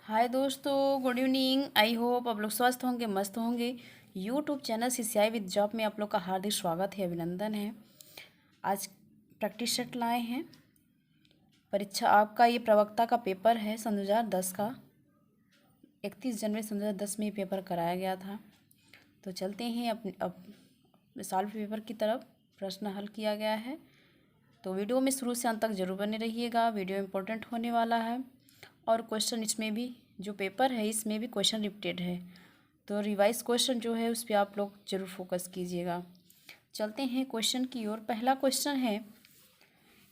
हाय दोस्तों, good evening. I hope आप लोग स्वस्थ होंगे, मस्त होंगे। YouTube channel CCI with job में आप लोग का हार्दिक स्वागत है, अभिनंदन है। आज प्रैक्टिस सेट लाए हैं। परीक्षा आपका ये प्रवक्ता का पेपर है सन 2010 का। 31 जनवरी सन 2010 में ये पेपर कराया गया था। तो चलते हैं अब सॉल्व पेपर की तरफ। प्रश्न हल किया गया है, तो वीडियो में शुरू से अंत तक जरूर बने रहिएगा। वीडियो इम्पोर्टेंट होने वाला है और क्वेश्चन इसमें भी, जो पेपर है इसमें भी क्वेश्चन रिपीटेड है, तो रिवाइज क्वेश्चन जो है उस पर आप लोग जरूर फोकस कीजिएगा। चलते हैं क्वेश्चन की ओर। पहला क्वेश्चन है,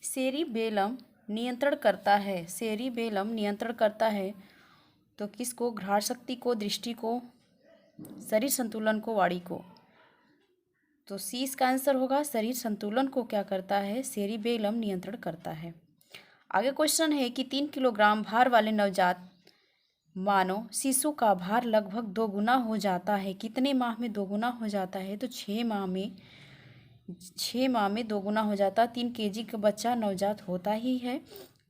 सेरिबेलम नियंत्रण करता है। सेरिबेलम नियंत्रण करता है तो किसको? घ्राण शक्ति को, दृष्टि को, शरीर संतुलन को, वाणी को। तो सी इसका आंसर होगा। शरीर संतुलन को क्या करता है? सेरिबेलम नियंत्रण करता है। आगे क्वेश्चन है कि 3 किलोग्राम भार वाले नवजात मानव शिशु का भार लगभग 2 गुना हो जाता है। कितने माह में 2 गुना हो जाता है? तो 6 माह में 2 गुना हो जाता है। 3 केजी का बच्चा नवजात होता ही है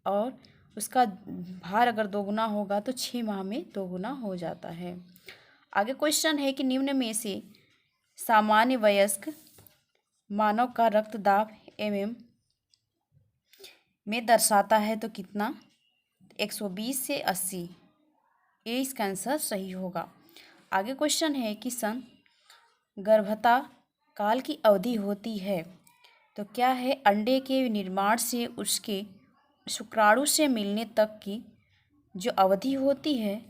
और उसका भार अगर 2 गुना होगा तो 6 माह में 2 गुना हो जाता है। आगे क्वेश्चन है कि निम्न में से सामान्य वयस्क मानव का रक्तदाब में दर्शाता है तो कितना? 120 से 80। ये इसका आंसर सही होगा। आगे क्वेश्चन है कि गर्भता काल की अवधि होती है तो क्या है? अंडे के निर्माण से उसके शुक्राणु से मिलने तक की जो अवधि होती है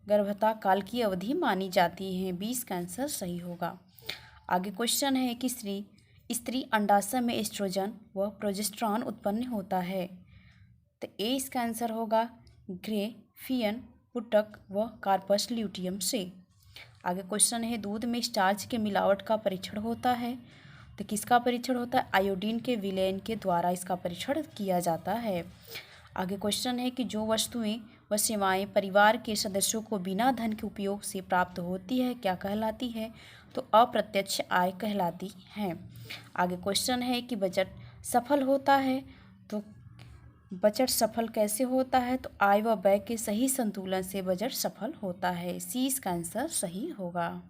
गर्भता काल की अवधि मानी जाती है। 20 का आंसर सही होगा। आगे क्वेश्चन है कि स्त्री अंडाशय में एस्ट्रोजन व प्रोजेस्टेरॉन उत्पन्न होता है तो ए इसका आंसर होगा। ग्रेफियन पुटक व कार्पस ल्यूटियम से। आगे क्वेश्चन है, दूध में स्टार्च के मिलावट का परीक्षण होता है तो किसका परीक्षण होता है? आयोडीन के विलयन के द्वारा इसका परीक्षण किया जाता है। आगे क्वेश्चन है कि जो वस्तुएं व सेवाएं परिवार के सदस्यों को बिना धन के उपयोग से प्राप्त होती है क्या कहलाती है? तो अप्रत्यक्ष आय कहलाती हैं। आगे क्वेश्चन है कि बजट सफल होता है तो बजट सफल कैसे होता है? तो आय व व्यय के सही संतुलन से बजट सफल होता है। सी इसका आंसर सही होगा।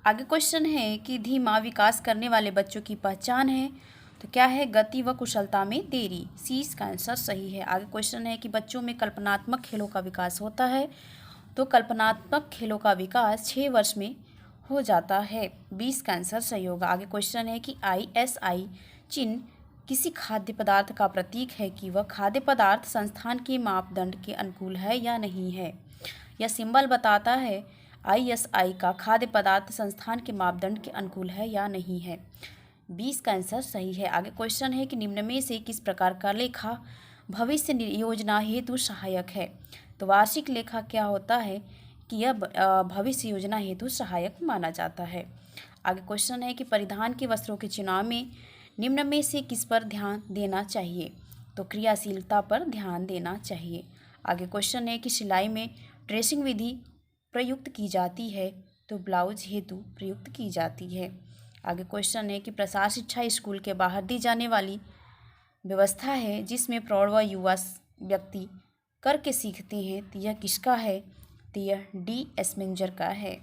आगे क्वेश्चन है कि धीमा विकास करने वाले बच्चों की पहचान है तो क्या है? गति व कुशलता में देरी। सी इसका आंसर सही है। आगे क्वेश्चन है कि बच्चों में कल्पनात्मक खेलों का विकास होता है तो कल्पनात्मक खेलों का विकास 6 वर्ष में हो जाता है। 20 का आंसर सही होगा। आगे क्वेश्चन है कि ISI चिन्ह किसी खाद्य पदार्थ का प्रतीक है कि वह खाद्य पदार्थ संस्थान के मापदंड के अनुकूल है या नहीं है। यह सिंबल बताता है ISI का खाद्य पदार्थ संस्थान के मापदंड के अनुकूल है या नहीं है। 20 का आंसर सही है। आगे क्वेश्चन है कि निम्न में से किस प्रकार का लेखा भविष्य योजना हेतु सहायक है? तो वार्षिक लेखा क्या होता है कि यह भविष्य योजना हेतु सहायक माना जाता है। आगे क्वेश्चन है कि परिधान के वस्त्रों के चुनाव में निम्न में से किस पर ध्यान देना चाहिए? तो क्रियाशीलता पर ध्यान देना चाहिए। आगे क्वेश्चन है कि सिलाई में ट्रेसिंग विधि प्रयुक्त की जाती है तो ब्लाउज हेतु प्रयुक्त की जाती है। आगे क्वेश्चन है कि प्रसार शिक्षा स्कूल के बाहर दी जाने वाली व्यवस्था है जिसमें प्रौढ़ व युवा व्यक्ति करके सीखते हैं तो यह किसका है? तो यह डी एस्मेंजर का है।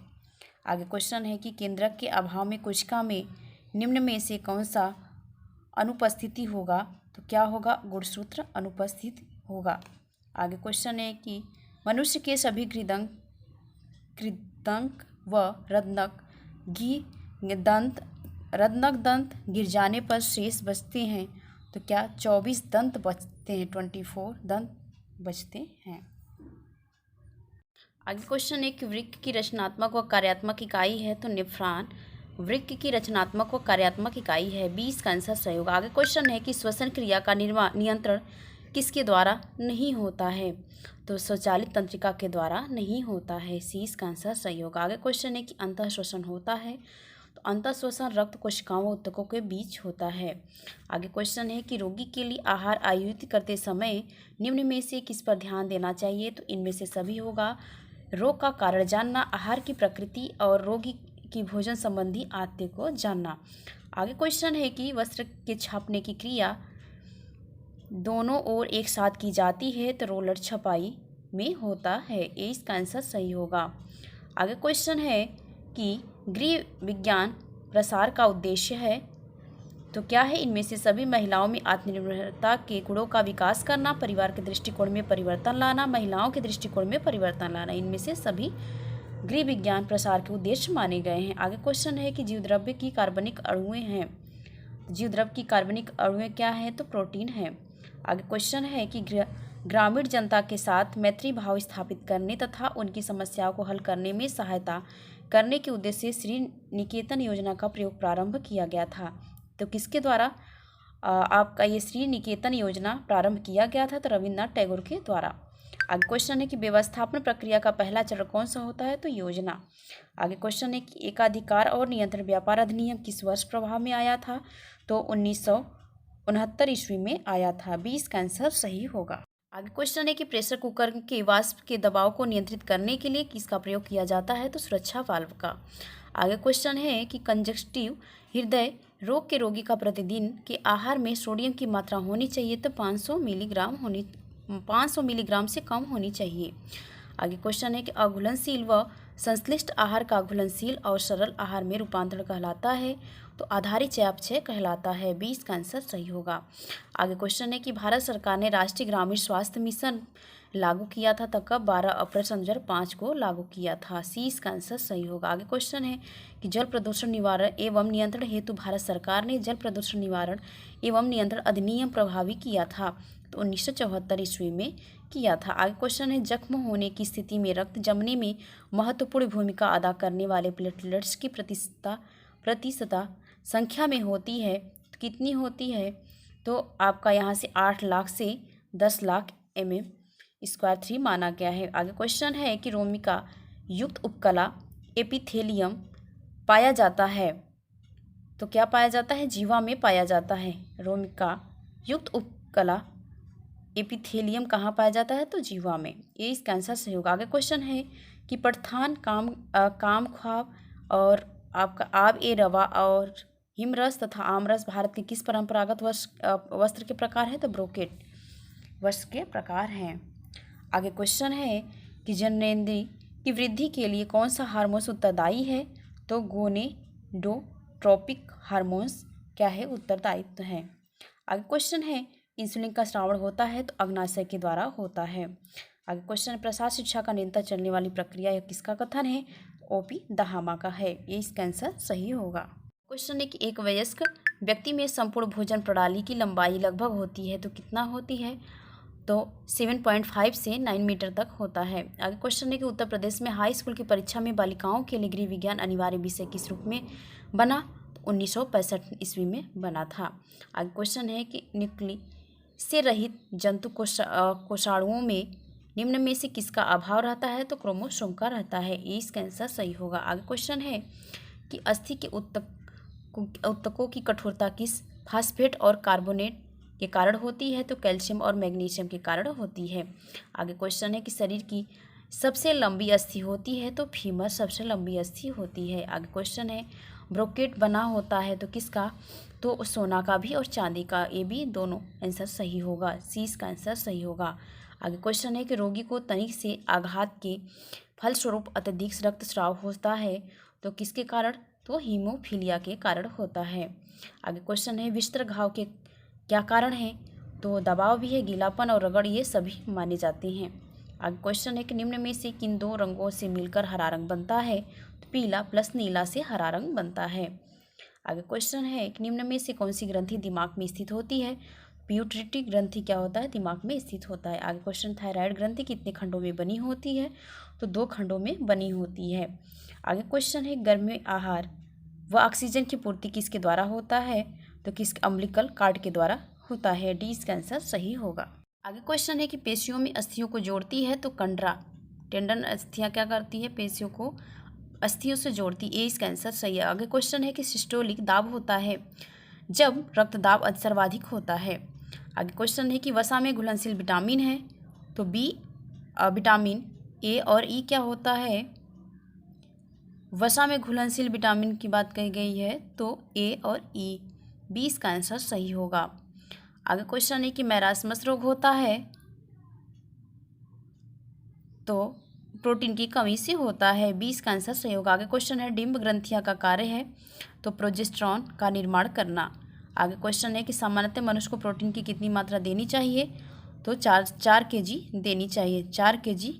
आगे क्वेश्चन है कि केंद्रक के अभाव में कोशिका में निम्न में से कौन सा अनुपस्थिति होगा? तो क्या होगा? गुणसूत्र अनुपस्थित होगा। आगे क्वेश्चन है कि मनुष्य के सभी कृदंत व रत्नक दंत गिर जाने पर शेष बचते हैं तो क्या 24 दंत बचते हैं? 24 दंत बचते हैं। आगे क्वेश्चन है कि वृक्क की रचनात्मक व कार्यात्मक इकाई है तो नेफ्रॉन वृक्क की रचनात्मक व कार्यात्मक इकाई है। 20 का आंसर सही होगा। आगे क्वेश्चन है कि श्वसन क्रिया का नियंत्रण किसके द्वारा नहीं होता है? तो स्वचालित तंत्रिका के द्वारा नहीं होता है। सी इसका आंसर सही होगा। आगे क्वेश्चन है कि अंतः श्वसन होता है तो अंतः श्वसन रक्त कोशिकाओं व ऊतकों के बीच होता है। आगे क्वेश्चन है कि रोगी के लिए आहार आयोजित करते समय निम्न में से किस पर ध्यान देना चाहिए? तो इनमें से सभी होगा। रोग का कारण जानना, आहार की प्रकृति और रोगी की भोजन संबंधी आदतें को जानना। आगे क्वेश्चन है कि वस्त्र के छापने की क्रिया दोनों ओर एक साथ की जाती है तो रोलर छपाई में होता है। ए इसका आंसर सही होगा। आगे क्वेश्चन है कि गृह विज्ञान प्रसार का उद्देश्य है तो क्या है? इनमें से सभी महिलाओं में आत्मनिर्भरता के गुणों का विकास करना, परिवार के दृष्टिकोण में परिवर्तन लाना, महिलाओं के दृष्टिकोण में परिवर्तन लाना। इनमें से सभी गृह विज्ञान प्रसार के उद्देश्य माने गए हैं। आगे क्वेश्चन है कि जीवद्रव्य की कार्बनिक अणुएं हैं। जीवद्रव्य की कार्बनिक अणुएं क्या हैं? तो प्रोटीन है। आगे क्वेश्चन है कि ग्रामीण जनता के साथ मैत्री भाव स्थापित करने तथा उनकी समस्याओं को हल करने में सहायता करने के उद्देश्य से श्री निकेतन योजना का प्रयोग प्रारंभ किया गया था। तो किसके द्वारा आपका ये श्री निकेतन योजना प्रारंभ किया गया था? तो रविन्द्रनाथ टैगोर के द्वारा। आगे क्वेश्चन है कि व्यवस्थापन प्रक्रिया का पहला चरण कौन सा होता है? तो योजना। आगे क्वेश्चन है कि एकाधिकार और नियंत्रण व्यापार अधिनियम किस वर्ष प्रभाव में आया था? तो 1969 ईस्वी में आया था। 20 का आंसर सही होगा। आगे क्वेश्चन है कि प्रेशर कुकर के वाष्प के दबाव को नियंत्रित करने के लिए किसका प्रयोग किया जाता है? तो सुरक्षा वाल्व का। आगे क्वेश्चन है कि कंजस्टिव हृदय रोग के रोगी का प्रतिदिन के आहार में सोडियम की मात्रा होनी चाहिए तो 500 मिलीग्राम से कम होनी चाहिए। आगे क्वेश्चन है कि अघुलनशील व संश्लिष्ट आहार का घुलनशील और सरल आहार में रूपांतरण कहलाता है तो आधारित चयापचय कहलाता है। 20 का आंसर सही होगा। आगे क्वेश्चन है कि भारत सरकार ने राष्ट्रीय ग्रामीण स्वास्थ्य मिशन लागू किया था तब कब? 12 अप्रैल 2005 को लागू किया था। सी इसका आंसर सही होगा। आगे क्वेश्चन है कि जल प्रदूषण निवारण एवं नियंत्रण हेतु भारत सरकार ने जल प्रदूषण निवारण एवं नियंत्रण अधिनियम प्रभावी किया था तो 1974 ईस्वी में किया था। आगे क्वेश्चन है जख्म होने की स्थिति में रक्त जमने में महत्वपूर्ण भूमिका अदा करने वाले प्लेटलेट्स की प्रतिशतता संख्या में होती है तो कितनी होती है? तो आपका यहाँ से 8 लाख से 10 लाख mm² 3 माना गया है। आगे क्वेश्चन है कि रोमिका युक्त उपकला एपिथेलियम पाया जाता है तो क्या पाया जाता है? जीवा में पाया जाता है। रोमिका युक्त उपकला एपिथेलियम कहाँ पाया जाता है? तो जीवा में। ये इसका आंसर सही होगा। आगे क्वेश्चन है कि पठान काम ख्वाब और आपका आब ए रवा और हिमरस तथा आमरस भारत के किस परंपरागत वस्त्र के प्रकार हैं? तो ब्रोकेट वस्त्र के प्रकार हैं। आगे क्वेश्चन है कि जननेंद्रिय की वृद्धि के लिए कौन सा हार्मोन्स उत्तरदायी है? तो गोनेडोट्रोपिक हार्मोन्स क्या है? उत्तरदायित्व है। आगे क्वेश्चन है इंसुलिन का स्रावण होता है तो अग्नाशय के द्वारा होता है। आगे क्वेश्चन प्रसार शिक्षा का निरंतर चलने वाली प्रक्रिया यह किसका कथन है? ओपी दहामा का है। ये इसका आंसर सही होगा। क्वेश्चन है कि एक वयस्क व्यक्ति में संपूर्ण भोजन प्रणाली की लंबाई लगभग होती है तो कितना होती है? तो 7.5 से 9 मीटर तक होता है। आगे क्वेश्चन है कि उत्तर प्रदेश में हाई स्कूल की परीक्षा में बालिकाओं के लिए गृह विज्ञान अनिवार्य विषय किस रूप में बना? तो 1965 ईस्वी में बना था। आगे क्वेश्चन है कि न्यूक्ली से रहित जंतु कोषाणुओं में निम्न में से किसका अभाव रहता है? तो क्रोमोसोम का रहता है। ये इसका आंसर सही होगा। आगे क्वेश्चन है कि अस्थि के ऊतकों की कठोरता किस फास्फेट और कार्बोनेट के कारण होती है? तो कैल्शियम और मैग्नीशियम के कारण होती है। आगे क्वेश्चन है कि शरीर की सबसे लंबी अस्थि होती है तो फीमर सबसे लंबी अस्थि होती है। आगे क्वेश्चन है ब्रोकेट बना होता है तो किसका? तो सोना का भी और चांदी का। ये भी दोनों आंसर सही होगा। सी इसका आंसर सही होगा। आगे क्वेश्चन है कि रोगी को तनिक से आघात के फलस्वरूप अत्यधिक रक्तस्राव होता है तो किसके कारण? तो हीमोफीलिया के कारण होता है। आगे क्वेश्चन है विस्तर घाव के क्या कारण है? तो दबाव भी है, गीलापन और रगड़, ये सभी माने जाते हैं। आगे क्वेश्चन है कि निम्न में से किन दो रंगों से मिलकर हरा रंग बनता है? तो पीला प्लस नीला से हरा रंग बनता है। आगे क्वेश्चन है कि निम्न में से कौन सी ग्रंथि दिमाग में स्थित होती है? पिट्यूटरी ग्रंथि क्या होता है? दिमाग में स्थित होता है। आगे क्वेश्चन थायराइड ग्रंथि कितने खंडों में बनी होती है? तो 2 खंडों में बनी होती है। आगे क्वेश्चन है गर्मी आहार व ऑक्सीजन की पूर्ति किसके द्वारा होता है? तो किस अम्बिलिकल कार्ड के द्वारा होता है। डी इसका आंसर सही होगा। आगे क्वेश्चन है कि पेशियों में अस्थियों को जोड़ती है तो कंडरा टेंडन अस्थियां क्या करती है? पेशियों को अस्थियों से जोड़ती। ए इसका आंसर सही है। आगे क्वेश्चन है कि सिस्टोलिक दाब होता है जब रक्तदाब सर्वाधिक होता है। आगे क्वेश्चन है कि वसा में घुलनशील विटामिन है तो बी विटामिन ए और ई क्या होता है? वसा में घुलनशील विटामिन की बात कही गई है तो ए और ई। बी इसका आंसर सही होगा। आगे क्वेश्चन है कि मैरास्मस रोग होता है तो प्रोटीन की कमी से होता है। 20 का आंसर सही होगा। आगे क्वेश्चन है डिंब ग्रंथियां का कार्य है तो प्रोजेस्टेरॉन का निर्माण करना। आगे क्वेश्चन है कि सामान्यतः मनुष्य को प्रोटीन की कितनी मात्रा देनी चाहिए तो 4 kg देनी चाहिए, 4 kg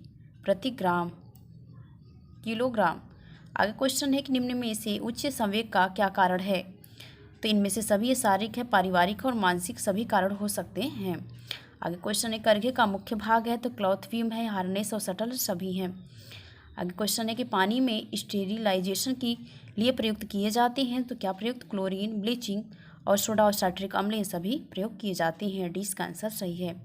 प्रति किलोग्राम। आगे क्वेश्चन है कि निम्न में से उच्च संवेग का क्या कारण है तो इनमें से सभी शारीरिक है, पारिवारिक और मानसिक सभी कारण हो सकते हैं। आगे क्वेश्चन है कर्घ्य का मुख्य भाग है तो क्लॉथ बीम है, हार्नेस और शटल सभी हैं। आगे क्वेश्चन है कि पानी में स्टेरिलाइजेशन के लिए प्रयुक्त किए जाते हैं तो क्या प्रयुक्त क्लोरीन, ब्लीचिंग और सोडा और साइट्रिक अम्ल ये सभी प्रयोग किए जाते हैं। डी इसका आंसर सही है।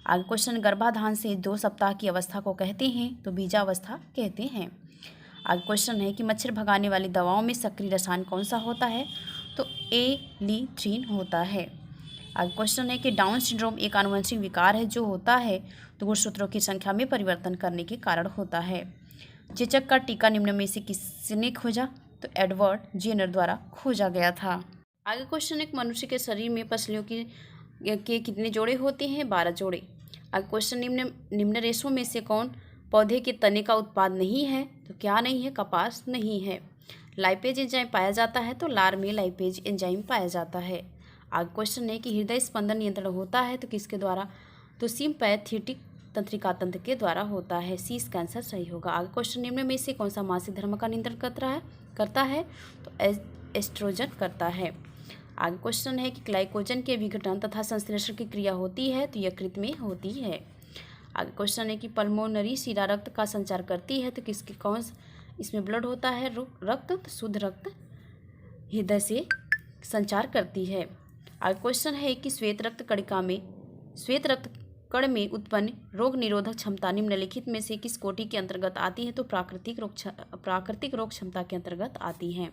आगे क्वेश्चन गर्भाधान से 2 सप्ताह की अवस्था को कहते हैं तो बीजावस्था कहते हैं। आगे क्वेश्चन है कि मच्छर भगाने वाली दवाओं में सक्रिय रसायन कौन सा होता है तो एलिथ्रीन होता है। आगे क्वेश्चन है कि डाउन सिंड्रोम एक आनुवंशिक विकार है जो होता है तो गुणसूत्रों की संख्या में परिवर्तन करने के कारण होता है। चेचक का टीका निम्न में से किसने खोजा तो एडवर्ड जेनर द्वारा खोजा गया था। आगे क्वेश्चन एक मनुष्य के शरीर में पसलियों के कितने जोड़े होते हैं 12 जोड़े। आगे क्वेश्चन निम्न रेशों में से कौन पौधे के तने का उत्पाद नहीं है तो क्या नहीं है, कपास नहीं है। लाइपेज एंजाइम पाया जाता है तो लार में लाइपेज एंजाइम पाया जाता है। आगे क्वेश्चन है कि हृदय स्पंदन नियंत्रण होता है तो किसके द्वारा तो सिम्पैथेटिक तंत्रिका तंत्र के द्वारा होता है। सी इसका आंसर सही होगा। आगे क्वेश्चन निम्न में से कौन सा मासिक धर्म का नियंत्रण करता है तो एस्ट्रोजन करता है। आगे क्वेश्चन है कि ग्लाइकोजन के विघटन तथा संश्लेषण की क्रिया होती है तो यकृत में होती है। आगे क्वेश्चन है कि पल्मोनरी शिरा रक्त का संचार करती है तो किसके कौन इसमें ब्लड होता है रक्त तो शुद्ध रक्त हृदय से संचार करती है। आगे क्वेश्चन है कि श्वेत रक्त कण में उत्पन्न रोग निरोधक क्षमता निम्नलिखित में से किस कोटि के अंतर्गत आती है तो प्राकृतिक रोग क्षमता के अंतर्गत आती है।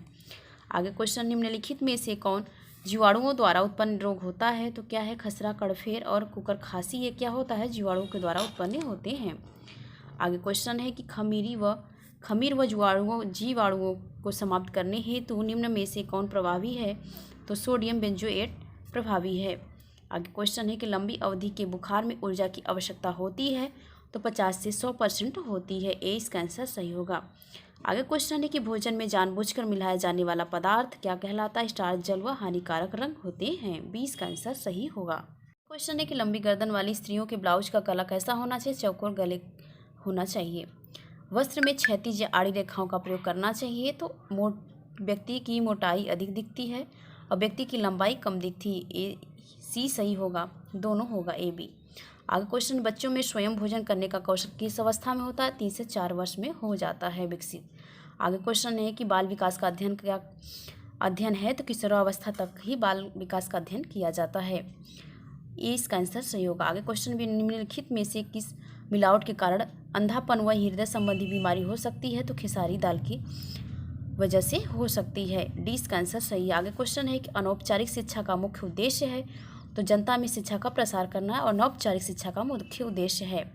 आगे क्वेश्चन निम्नलिखित में से कौन जीवाणुओं द्वारा उत्पन्न रोग होता है तो क्या है खसरा, कड़फेर और कुकर खांसी ये क्या होता है जीवाणुओं के द्वारा उत्पन्न होते हैं। आगे क्वेश्चन है कि खमीर व जीवाणुओं को समाप्त करने हेतु निम्न में से कौन प्रभावी है तो सोडियम बेंजोएट प्रभावी है। आगे क्वेश्चन है कि लंबी अवधि के बुखार में ऊर्जा की आवश्यकता होती है तो 50 से 100% होती है। ए इसका आंसर सही होगा। आगे क्वेश्चन है कि भोजन में जानबूझकर मिलाया जाने वाला पदार्थ क्या कहलाता है स्टार्च, जल व हानिकारक रंग होते हैं। 20 का आंसर सही होगा। क्वेश्चन है कि लंबी गर्दन वाली स्त्रियों के ब्लाउज का गला कैसा होना चाहिए चौकोर गले होना चाहिए। वस्त्र में क्षैतिज या आड़ी रेखाओं का प्रयोग करना चाहिए तो व्यक्ति की मोटाई अधिक दिखती है और व्यक्ति की लंबाई कम दिखती है। सी सही होगा, दोनों होगा ए बी। आगे क्वेश्चन बच्चों में स्वयं भोजन करने का कौशल किस अवस्था में होता है 3 से 4 वर्ष में हो जाता है विकसित। आगे क्वेश्चन है कि बाल विकास का अध्ययन है तो किशोरावस्था तक ही बाल विकास का अध्ययन किया जाता है। ये इसका आंसर सही होगा। आगे क्वेश्चन भी निम्नलिखित में से किस मिलावट के कारण अंधापन व हृदय संबंधी बीमारी हो सकती है तो खेसारी दाल की वजह से हो सकती है। डी इसका आंसर सही है। आगे क्वेश्चन है कि अनौपचारिक शिक्षा का मुख्य उद्देश्य है तो जनता में शिक्षा का प्रसार करना और अनौपचारिक शिक्षा का मुख्य उद्देश्य है।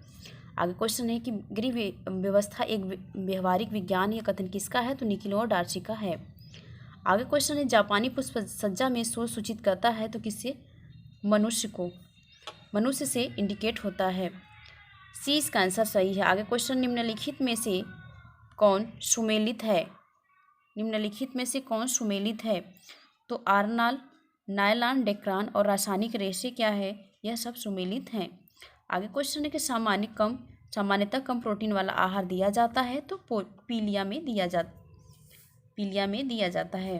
आगे क्वेश्चन है कि गृह व्यवस्था एक व्यवहारिक विज्ञान या कथन किसका है तो निकिलो और डार्सी का है। आगे क्वेश्चन है जापानी पुष्प सज्जा में सोच सूचित करता है तो किससे मनुष्य से इंडिकेट होता है। सी इसका आंसर सही है। आगे क्वेश्चन निम्नलिखित में से कौन सुमेलित है तो आर्नाल, नायलॉन, डेक्रान और रासायनिक रेशे क्या है यह सब सुमेलित हैं। आगे क्वेश्चन है कि सामान्यतः कम प्रोटीन वाला आहार दिया जाता है तो पीलिया में दिया जाता है।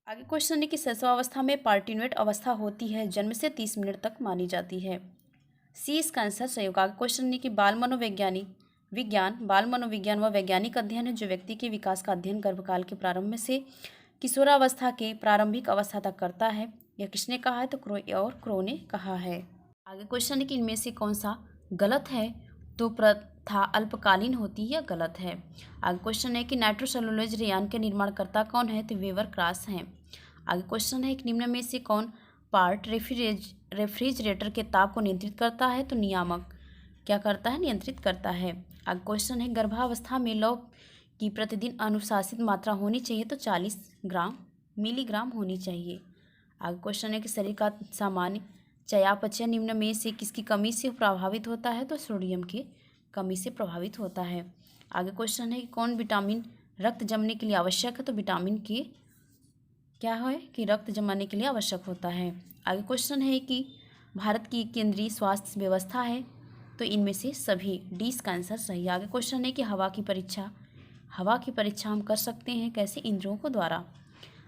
आगे क्वेश्चन है कि शैशवावस्था में पार्टिन्वेट अवस्था होती है जन्म से 30 मिनट तक मानी जाती है। सी इसका आंसर सही होगा। आगे क्वेश्चन है कि बाल मनोविज्ञान व वैज्ञानिक अध्ययन है जो व्यक्ति के विकास का अध्ययन गर्भकाल के प्रारंभ से किशोरावस्था के प्रारंभिक अवस्था तक करता है। यह किसने कहा है तो क्रो ने कहा है। आगे क्वेश्चन है कि इनमें से कौन सा गलत है तो प्रथा अल्पकालीन होती है या गलत है। आगे क्वेश्चन है कि नाइट्रोसेलुलोज रेयान के निर्माणकर्ता कौन है तो वेवर क्रास हैं। आगे क्वेश्चन है कि निम्न में से कौन पार्ट रेफ्रिजरेटर के ताप को नियंत्रित करता है तो नियामक क्या करता है नियंत्रित करता है। आगे क्वेश्चन है गर्भावस्था में लौह की प्रतिदिन अनुशासित मात्रा होनी चाहिए तो 40 मिलीग्राम होनी चाहिए। आगे क्वेश्चन है कि शरीर का सामान्य चयापचय निम्न में से किसकी कमी से प्रभावित होता है तो सोडियम के कमी से प्रभावित होता है। आगे क्वेश्चन है कि कौन विटामिन रक्त जमने के लिए आवश्यक है, तो विटामिन के क्या है कि रक्त जमाने के लिए आवश्यक होता है। आगे क्वेश्चन है कि भारत की केंद्रीय स्वास्थ्य व्यवस्था है, तो इनमें से सभी, डी इसका आंसर सही है। आगे क्वेश्चन है कि हवा की परीक्षा हम कर सकते हैं कैसे, इंद्रियों को द्वारा।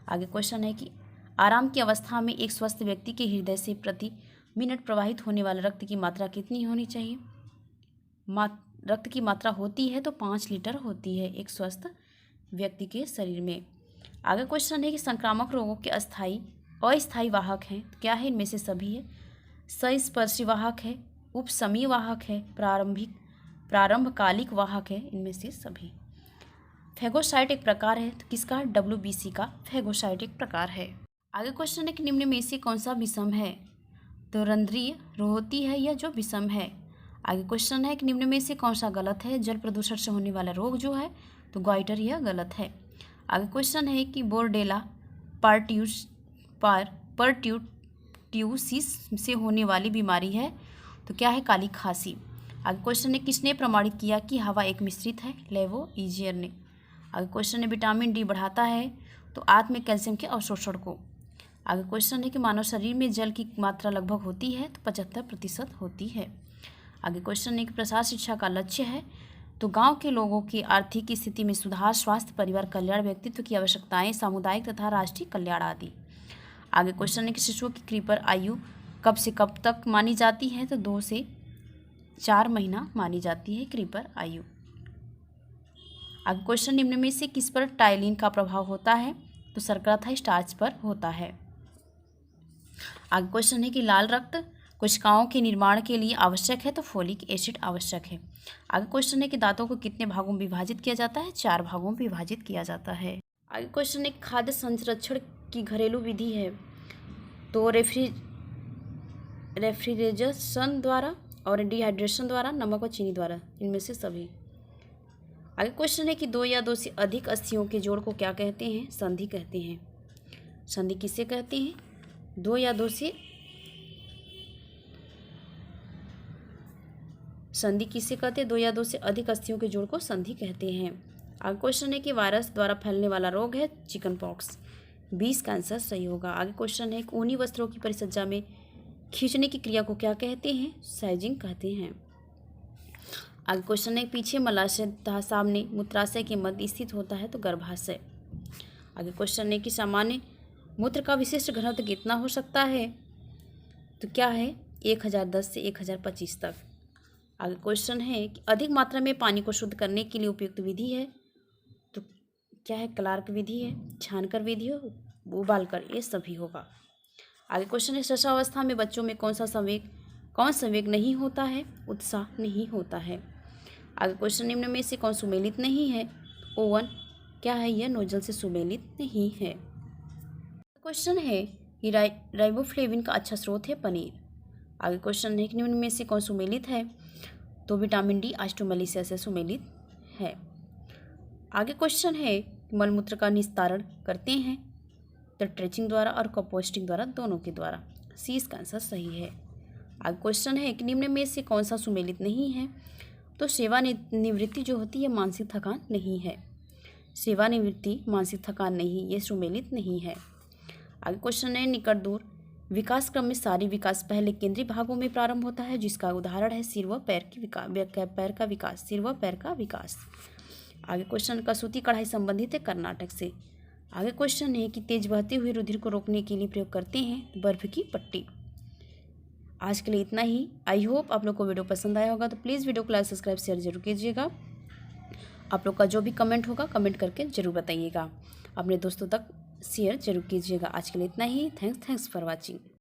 आगे क्वेश्चन है कि आराम की अवस्था में एक स्वस्थ व्यक्ति के हृदय से प्रति मिनट प्रवाहित होने वाले रक्त की मात्रा कितनी होनी चाहिए। रक्त की मात्रा होती है तो 5 लीटर होती है एक स्वस्थ व्यक्ति के शरीर में। आगे क्वेश्चन है कि संक्रामक रोगों के अस्थायी वाहक हैं, तो क्या है, इनमें से सभी है। संस्पर्शी वाहक है, उपशमीय वाहक है, प्रारंभकालिक वाहक है, इनमें से सभी। फैगोसाइट एक प्रकार है, तो किसका, WBC का फैगोसाइट एक प्रकार है। आगे क्वेश्चन है कि निम्न में से कौन सा विषम है, तो रंध्रीय रोहोती है या जो विषम है। आगे क्वेश्चन है कि निम्न में से कौन सा गलत है, जल प्रदूषण से होने वाला रोग जो है, तो ग्वाइटर यह गलत है। आगे क्वेश्चन है कि बोर्डेला पर्ट्यूसिस से होने वाली बीमारी है, तो क्या है, काली खांसी। आगे क्वेश्चन है किसने प्रमाणित किया कि हवा एक मिश्रित है, लेवोइजियर ने। आगे क्वेश्चन है विटामिन डी बढ़ाता है तो आंत में कैल्शियम के अवशोषण को। आगे क्वेश्चन है कि मानव शरीर में जल की मात्रा लगभग होती है, तो 75% होती है। आगे क्वेश्चन है कि प्रसार शिक्षा का लक्ष्य है, तो गांव के लोगों की आर्थिक स्थिति में सुधार, स्वास्थ्य, परिवार कल्याण, व्यक्तित्व की आवश्यकताएं, सामुदायिक तथा राष्ट्रीय कल्याण आदि। आगे क्वेश्चन है कि शिशुओं की क्रीपर आयु कब से कब तक मानी जाती है, तो 2 से 4 महीना मानी जाती है क्रीपर आयु। आगे क्वेश्चन निम्न में से किस पर टाइलिन का प्रभाव होता है, तो शर्करा तथा स्टार्च पर होता है। आगे क्वेश्चन है कि लाल रक्त कोशिकाओं के निर्माण के लिए आवश्यक है, तो फोलिक एसिड आवश्यक है। आगे क्वेश्चन है कि दांतों को कितने भागों में विभाजित किया जाता है, 4 भागों में विभाजित किया जाता है। आगे क्वेश्चन है खाद्य संरक्षण की घरेलू विधि है, तो रेफ्रिजरेशन द्वारा और डिहाइड्रेशन द्वारा, नमक और चीनी द्वारा, इनमें से सभी। आगे क्वेश्चन है कि 2 या 2 से अधिक अस्थियों के जोड़ को क्या कहते हैं, संधि कहते हैं। संधि किसे कहते हैं, 2 या 2 से संधि किसे कहते हैं, 2 या 2 से अधिक अस्थियों के जोड़ को संधि कहते हैं। आगे क्वेश्चन है कि वायरस द्वारा फैलने वाला रोग है चिकन पॉक्स, 20 का आंसर सही होगा। आगे क्वेश्चन है कि ऊनी वस्त्रों की परिसज्जा में खींचने की क्रिया को क्या कहते हैं, साइजिंग कहते हैं। आगे क्वेश्चन है पीछे मलाशय तथा सामने मूत्राशय के मध्य स्थित होता है, तो गर्भाशय। आगे क्वेश्चन है कि सामान्य मूत्र का विशिष्ट घनत्व कितना हो सकता है, तो क्या है, 1010 से 1025 तक। आगे क्वेश्चन है कि अधिक मात्रा में पानी को शुद्ध करने के लिए उपयुक्त विधि है, तो क्या है, क्लार्क विधि है, छानकर विधि है, उबालकर, ये सभी होगा। आगे क्वेश्चन है शिशुअवस्था में बच्चों में कौन संवेग नहीं होता है, उत्साह नहीं होता है। आगे क्वेश्चन निम्न में से कौन सुमेलित नहीं है, ओवन, क्या है, यह नोजल से सुमेलित नहीं है। क्वेश्चन है कि राइबोफ्लेविन का अच्छा स्रोत है पनीर। आगे क्वेश्चन है कि निम्न में से कौन सुमेलित है, तो विटामिन डी ऑस्ट्रोमैलिशिया से सुमेलित है। आगे क्वेश्चन है मलमूत्र का निस्तारण करते हैं, तो ट्रेचिंग द्वारा और कंपोस्टिंग द्वारा, दोनों के द्वारा, सी इसका आंसर सही है। आगे क्वेश्चन है कि निम्न में से कौन सा सुमेलित नहीं है, तो सेवानिवृत्ति जो होती है मानसिक थकान नहीं है, सेवानिवृत्ति मानसिक थकान नहीं, ये सुमेलित नहीं है। आगे क्वेश्चन है निकट दूर विकास क्रम में सारी विकास पहले केंद्रीय भागों में प्रारंभ होता है, जिसका उदाहरण है सिर व पैर का विकास, सिर व पैर का विकास। आगे क्वेश्चन कसूती कढ़ाई संबंधित है कर्नाटक से। आगे क्वेश्चन है कि तेज बहते हुए रुधिर को रोकने के लिए प्रयोग करते हैं बर्फ की पट्टी। आज के लिए इतना ही। आई होप आप लोग को वीडियो पसंद आया होगा, तो प्लीज़ वीडियो को लाइक, सब्सक्राइब, शेयर जरूर कीजिएगा। आप लोग का जो भी कमेंट होगा कमेंट करके जरूर बताइएगा, अपने दोस्तों तक शेयर जरूर कीजिएगा। आज के लिए इतना ही। Thanks for watching.